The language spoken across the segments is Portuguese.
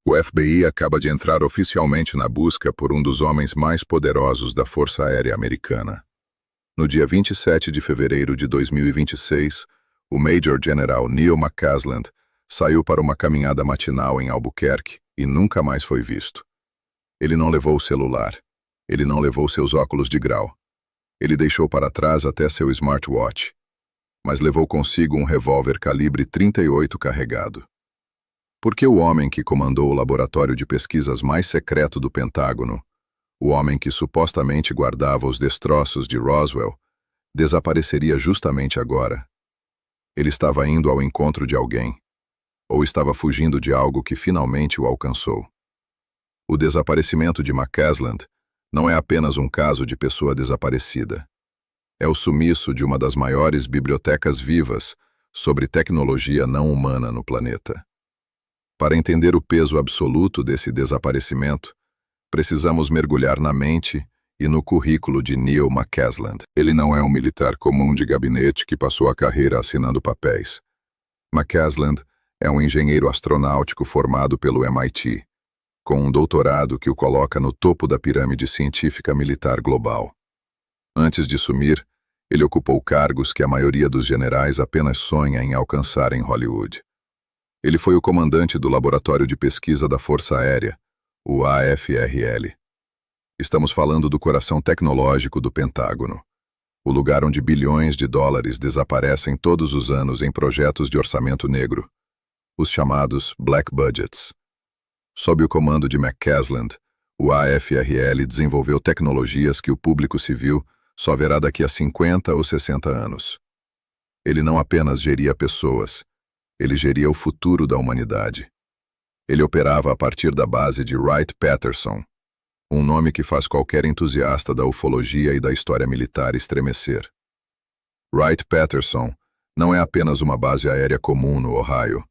O FBI acaba de entrar oficialmente na busca por um dos homens mais poderosos da Força Aérea Americana. No dia 27 de fevereiro de 2026, o Major General Neil McCasland saiu para uma caminhada matinal em Albuquerque e nunca mais foi visto. Ele não levou o celular. Ele não levou seus óculos de grau. Ele deixou para trás até seu smartwatch, mas levou consigo um revólver calibre 38 carregado. Porque o homem que comandou o laboratório de pesquisas mais secreto do Pentágono, o homem que supostamente guardava os destroços de Roswell, desapareceria justamente agora. Ele estava indo ao encontro de alguém, ou estava fugindo de algo que finalmente o alcançou. O desaparecimento de McCasland não é apenas um caso de pessoa desaparecida. É o sumiço de uma das maiores bibliotecas vivas sobre tecnologia não humana no planeta. Para entender o peso absoluto desse desaparecimento, precisamos mergulhar na mente e no currículo de Neil McCasland. Ele não é um militar comum de gabinete que passou a carreira assinando papéis. McCasland é um engenheiro astronáutico formado pelo MIT, com um doutorado que o coloca no topo da pirâmide científica militar global. Antes de sumir, ele ocupou cargos que a maioria dos generais apenas sonha em alcançar em Hollywood. Ele foi o comandante do Laboratório de Pesquisa da Força Aérea, o AFRL. Estamos falando do coração tecnológico do Pentágono, o lugar onde bilhões de dólares desaparecem todos os anos em projetos de orçamento negro, os chamados Black Budgets. Sob o comando de McCasland, o AFRL desenvolveu tecnologias que o público civil só verá daqui a 50 ou 60 anos. Ele não apenas geria pessoas, ele geria o futuro da humanidade. Ele operava a partir da base de Wright-Patterson, um nome que faz qualquer entusiasta da ufologia e da história militar estremecer. Wright-Patterson não é apenas uma base aérea comum no Ohio.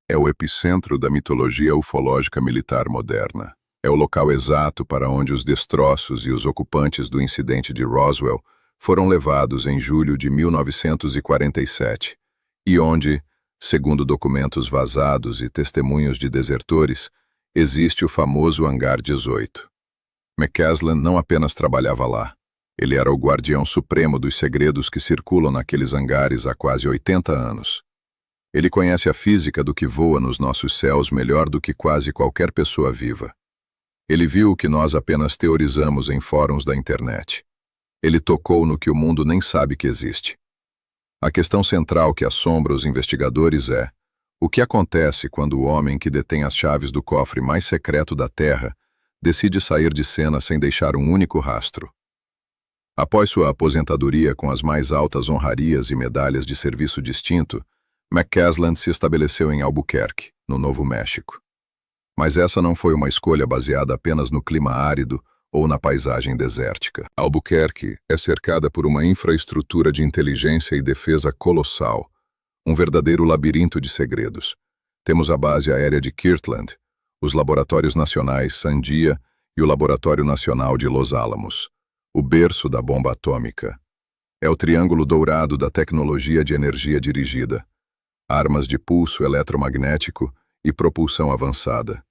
É o epicentro da mitologia ufológica militar moderna. É o local exato para onde os destroços e os ocupantes do incidente de Roswell foram levados em julho de 1947, e onde, segundo documentos vazados e testemunhos de desertores, existe o famoso Hangar 18. McCasland não apenas trabalhava lá. Ele era o guardião supremo dos segredos que circulam naqueles hangares há quase 80 anos. Ele conhece a física do que voa nos nossos céus melhor do que quase qualquer pessoa viva. Ele viu o que nós apenas teorizamos em fóruns da internet. Ele tocou no que o mundo nem sabe que existe. A questão central que assombra os investigadores é: o que acontece quando o homem que detém as chaves do cofre mais secreto da Terra decide sair de cena sem deixar um único rastro? Após sua aposentadoria com as mais altas honrarias e medalhas de serviço distinto, McCasland se estabeleceu em Albuquerque, no Novo México. Mas essa não foi uma escolha baseada apenas no clima árido ou na paisagem desértica. Albuquerque é cercada por uma infraestrutura de inteligência e defesa colossal, um verdadeiro labirinto de segredos. Temos a base aérea de Kirtland, os laboratórios nacionais Sandia e o Laboratório Nacional de Los Alamos, o berço da bomba atômica. É o triângulo dourado da tecnologia de energia dirigida, armas de pulso eletromagnético e propulsão avançada.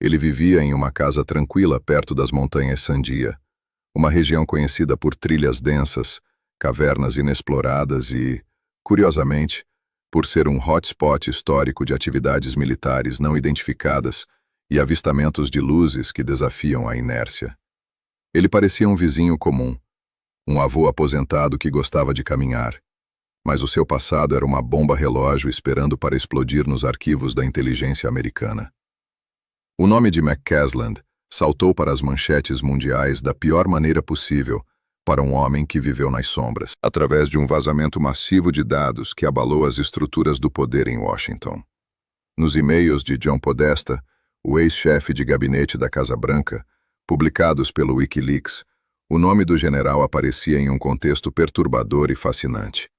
Ele vivia em uma casa tranquila perto das montanhas Sandia, uma região conhecida por trilhas densas, cavernas inexploradas e, curiosamente, por ser um hotspot histórico de atividades militares não identificadas e avistamentos de luzes que desafiam a inércia. Ele parecia um vizinho comum, um avô aposentado que gostava de caminhar, mas o seu passado era uma bomba-relógio esperando para explodir nos arquivos da inteligência americana. O nome de McCasland saltou para as manchetes mundiais da pior maneira possível para um homem que viveu nas sombras, através de um vazamento massivo de dados que abalou as estruturas do poder em Washington. Nos e-mails de John Podesta, o ex-chefe de gabinete da Casa Branca, publicados pelo Wikileaks, o nome do general aparecia em um contexto perturbador e fascinante.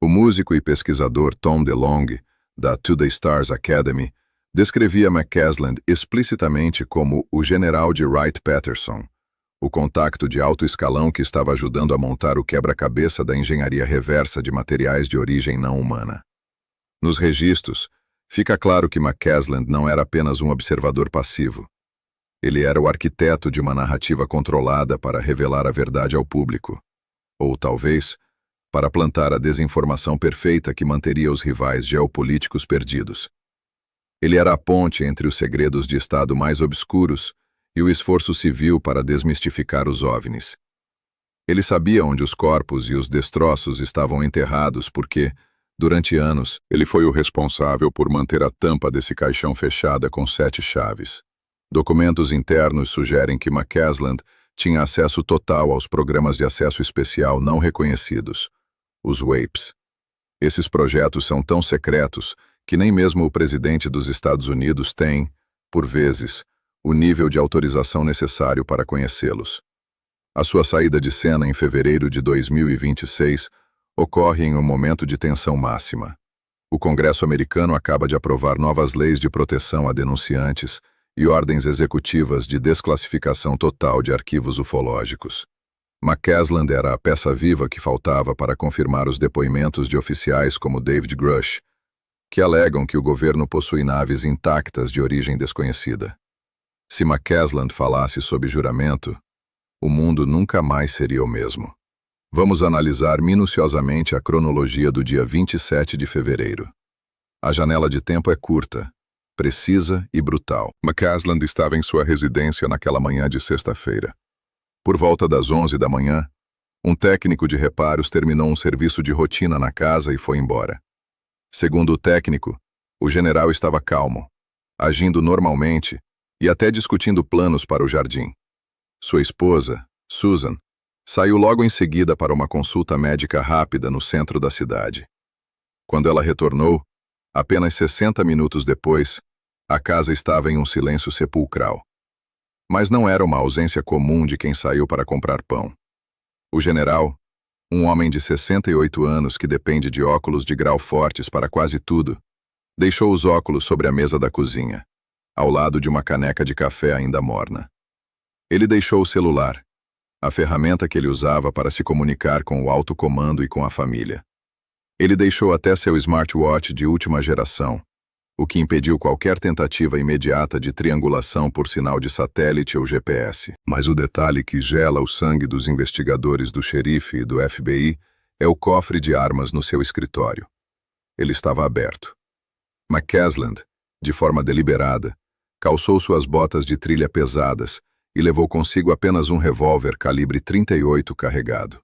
O músico e pesquisador Tom DeLonge, da To The Stars Academy, descrevia McCasland explicitamente como o general de Wright-Patterson, o contacto de alto escalão que estava ajudando a montar o quebra-cabeça da engenharia reversa de materiais de origem não humana. Nos registros, Fica claro que McCasland não era apenas um observador passivo. Ele era o arquiteto de uma narrativa controlada para revelar a verdade ao público. Ou, talvez, para plantar a desinformação perfeita que manteria os rivais geopolíticos perdidos. Ele era a ponte entre os segredos de Estado mais obscuros e o esforço civil para desmistificar os OVNIs. Ele sabia onde os corpos e os destroços estavam enterrados porque, durante anos, ele foi o responsável por manter a tampa desse caixão fechada com 7 chaves. Documentos internos sugerem que McCasland tinha acesso total aos programas de acesso especial não reconhecidos, os WAPES. Esses projetos são tão secretos que nem mesmo o presidente dos Estados Unidos tem, por vezes, o nível de autorização necessário para conhecê-los. A sua saída de cena em fevereiro de 2026 ocorre em um momento de tensão máxima. O Congresso americano acaba de aprovar novas leis de proteção a denunciantes e ordens executivas de desclassificação total de arquivos ufológicos. McCasland era a peça viva que faltava para confirmar os depoimentos de oficiais como David Grush, que alegam que o governo possui naves intactas de origem desconhecida. Se McCasland falasse sob juramento, o mundo nunca mais seria o mesmo. Vamos analisar minuciosamente a cronologia do dia 27 de fevereiro. A janela de tempo é curta, precisa e brutal. McCasland estava em sua residência naquela manhã de sexta-feira. Por volta das 11 da manhã, um técnico de reparos terminou um serviço de rotina na casa e foi embora. Segundo o técnico, o general estava calmo, agindo normalmente e até discutindo planos para o jardim. Sua esposa, Susan, saiu logo em seguida para uma consulta médica rápida no centro da cidade. Quando ela retornou, apenas 60 minutos depois, a casa estava em um silêncio sepulcral. Mas não era uma ausência comum de quem saiu para comprar pão. O general, um homem de 68 anos que depende de óculos de grau fortes para quase tudo, deixou os óculos sobre a mesa da cozinha, ao lado de uma caneca de café ainda morna. Ele deixou o celular, a ferramenta que ele usava para se comunicar com o alto comando e com a família. Ele deixou até seu smartwatch de última geração, o que impediu qualquer tentativa imediata de triangulação por sinal de satélite ou GPS. Mas o detalhe que gela o sangue dos investigadores do xerife e do FBI é o cofre de armas no seu escritório. Ele estava aberto. McCasland, de forma deliberada, calçou suas botas de trilha pesadas e levou consigo apenas um revólver calibre 38 carregado.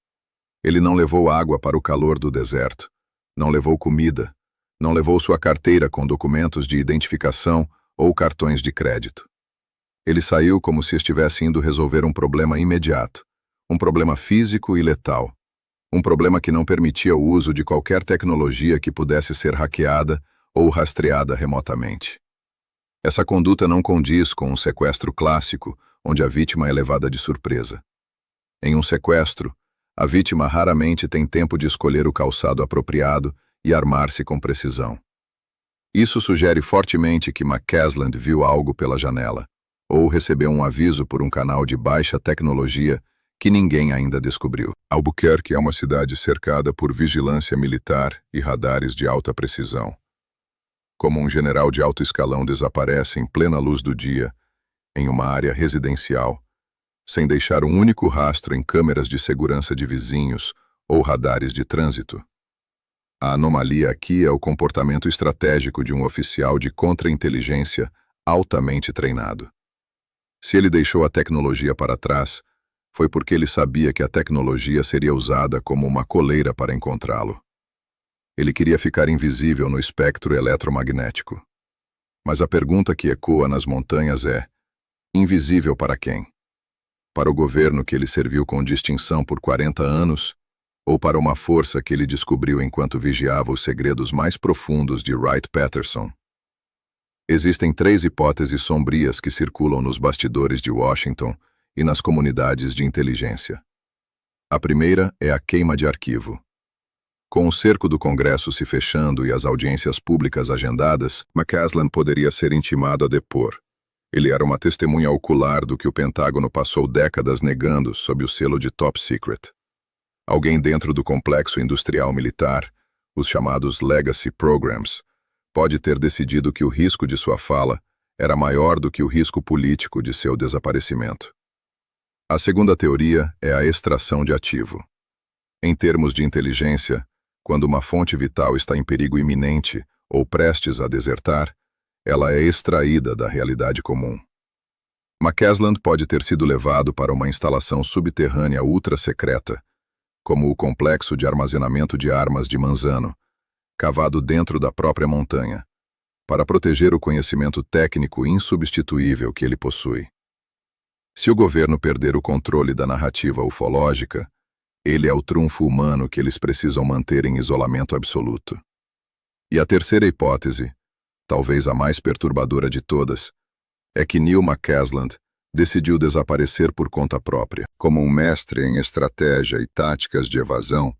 Ele não levou água para o calor do deserto, não levou comida, não levou sua carteira com documentos de identificação ou cartões de crédito. Ele saiu como se estivesse indo resolver um problema imediato, um problema físico e letal, um problema que não permitia o uso de qualquer tecnologia que pudesse ser hackeada ou rastreada remotamente. Essa conduta não condiz com um sequestro clássico, onde a vítima é levada de surpresa. Em um sequestro, a vítima raramente tem tempo de escolher o calçado apropriado e armar-se com precisão. Isso sugere fortemente que McCasland viu algo pela janela, ou recebeu um aviso por um canal de baixa tecnologia que ninguém ainda descobriu. Albuquerque é uma cidade cercada por vigilância militar e radares de alta precisão. Como um general de alto escalão desaparece em plena luz do dia, em uma área residencial, sem deixar um único rastro em câmeras de segurança de vizinhos ou radares de trânsito. A anomalia aqui é o comportamento estratégico de um oficial de contra-inteligência altamente treinado. Se ele deixou a tecnologia para trás, foi porque ele sabia que a tecnologia seria usada como uma coleira para encontrá-lo. Ele queria ficar invisível no espectro eletromagnético. Mas a pergunta que ecoa nas montanhas é: invisível para quem? Para o governo que ele serviu com distinção por 40 anos, ou para uma força que ele descobriu enquanto vigiava os segredos mais profundos de Wright-Patterson? Existem 3 hipóteses sombrias que circulam nos bastidores de Washington e nas comunidades de inteligência. A primeira é a queima de arquivo. Com o cerco do Congresso se fechando e as audiências públicas agendadas, McCasland poderia ser intimado a depor. Ele era uma testemunha ocular do que o Pentágono passou décadas negando sob o selo de Top Secret. Alguém dentro do complexo industrial militar, os chamados Legacy Programs, pode ter decidido que o risco de sua fala era maior do que o risco político de seu desaparecimento. A segunda teoria é a extração de ativo. Em termos de inteligência, quando uma fonte vital está em perigo iminente ou prestes a desertar, ela é extraída da realidade comum. McCasland pode ter sido levado para uma instalação subterrânea ultra-secreta, como o complexo de armazenamento de armas de Manzano, cavado dentro da própria montanha, para proteger o conhecimento técnico insubstituível que ele possui. Se o governo perder o controle da narrativa ufológica, ele é o trunfo humano que eles precisam manter em isolamento absoluto. E a terceira hipótese, talvez a mais perturbadora de todas, é que Neil McCasland decidiu desaparecer por conta própria. Como um mestre em estratégia e táticas de evasão,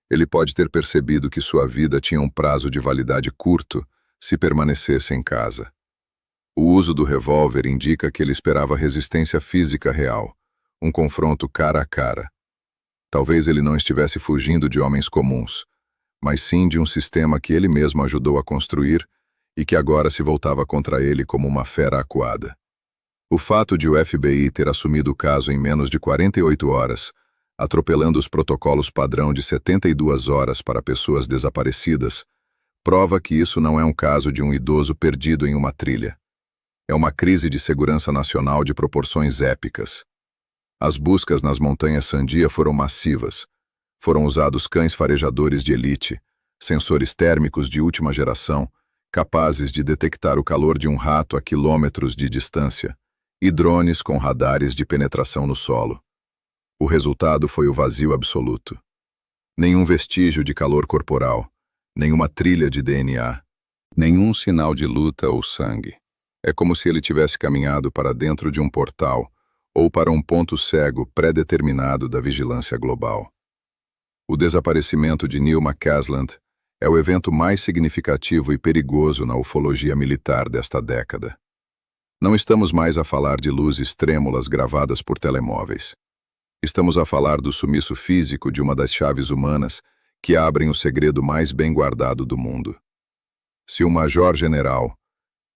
ele pode ter percebido que sua vida tinha um prazo de validade curto se permanecesse em casa. O uso do revólver indica que ele esperava resistência física real, um confronto cara a cara. Talvez ele não estivesse fugindo de homens comuns, mas sim de um sistema que ele mesmo ajudou a construir e que agora se voltava contra ele como uma fera acuada. O fato de o FBI ter assumido o caso em menos de 48 horas, atropelando os protocolos padrão de 72 horas para pessoas desaparecidas, prova que isso não é um caso de um idoso perdido em uma trilha. É uma crise de segurança nacional de proporções épicas. As buscas nas montanhas Sandia foram massivas. Foram usados cães farejadores de elite, sensores térmicos de última geração, capazes de detectar o calor de um rato a quilômetros de distância, e drones com radares de penetração no solo. O resultado foi o vazio absoluto. Nenhum vestígio de calor corporal, nenhuma trilha de DNA, nenhum sinal de luta ou sangue. É como se ele tivesse caminhado para dentro de um portal ou para um ponto cego pré-determinado da vigilância global. O desaparecimento de Neil McCasland é o evento mais significativo e perigoso na ufologia militar desta década. Não estamos mais a falar de luzes trêmulas gravadas por telemóveis. Estamos a falar do sumiço físico de uma das chaves humanas que abrem o segredo mais bem guardado do mundo. Se um major-general,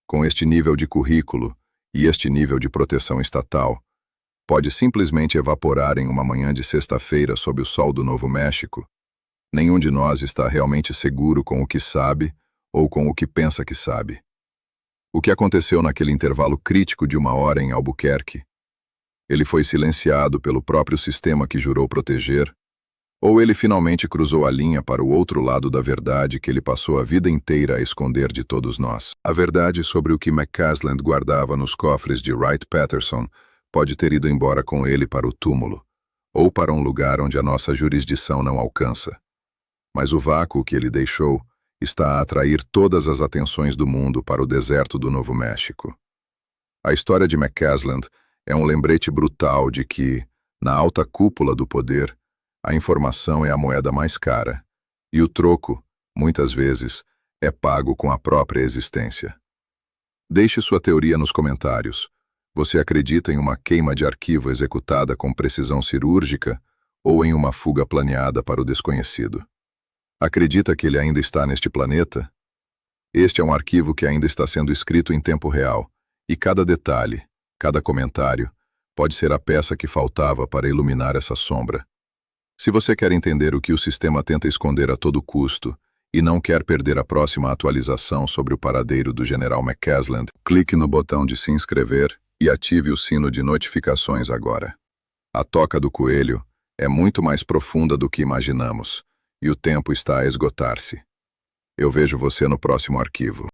com este nível de currículo e este nível de proteção estatal, pode simplesmente evaporar em uma manhã de sexta-feira sob o sol do Novo México, nenhum de nós está realmente seguro com o que sabe ou com o que pensa que sabe. O que aconteceu naquele intervalo crítico de uma hora em Albuquerque? Ele foi silenciado pelo próprio sistema que jurou proteger, ou ele finalmente cruzou a linha para o outro lado da verdade que ele passou a vida inteira a esconder de todos nós? A verdade sobre o que McCasland guardava nos cofres de Wright-Patterson pode ter ido embora com ele para o túmulo, ou para um lugar onde a nossa jurisdição não alcança. Mas o vácuo que ele deixou está a atrair todas as atenções do mundo para o deserto do Novo México. A história de McCasland é um lembrete brutal de que, na alta cúpula do poder, a informação é a moeda mais cara, e o troco, muitas vezes, é pago com a própria existência. Deixe sua teoria nos comentários. Você acredita em uma queima de arquivo executada com precisão cirúrgica ou em uma fuga planeada para o desconhecido? Acredita que ele ainda está neste planeta? Este é um arquivo que ainda está sendo escrito em tempo real, e cada detalhe, cada comentário, pode ser a peça que faltava para iluminar essa sombra. Se você quer entender o que o sistema tenta esconder a todo custo e não quer perder a próxima atualização sobre o paradeiro do General McCasland, clique no botão de se inscrever e ative o sino de notificações agora. A toca do coelho é muito mais profunda do que imaginamos, e o tempo está a esgotar-se. Eu vejo você no próximo arquivo.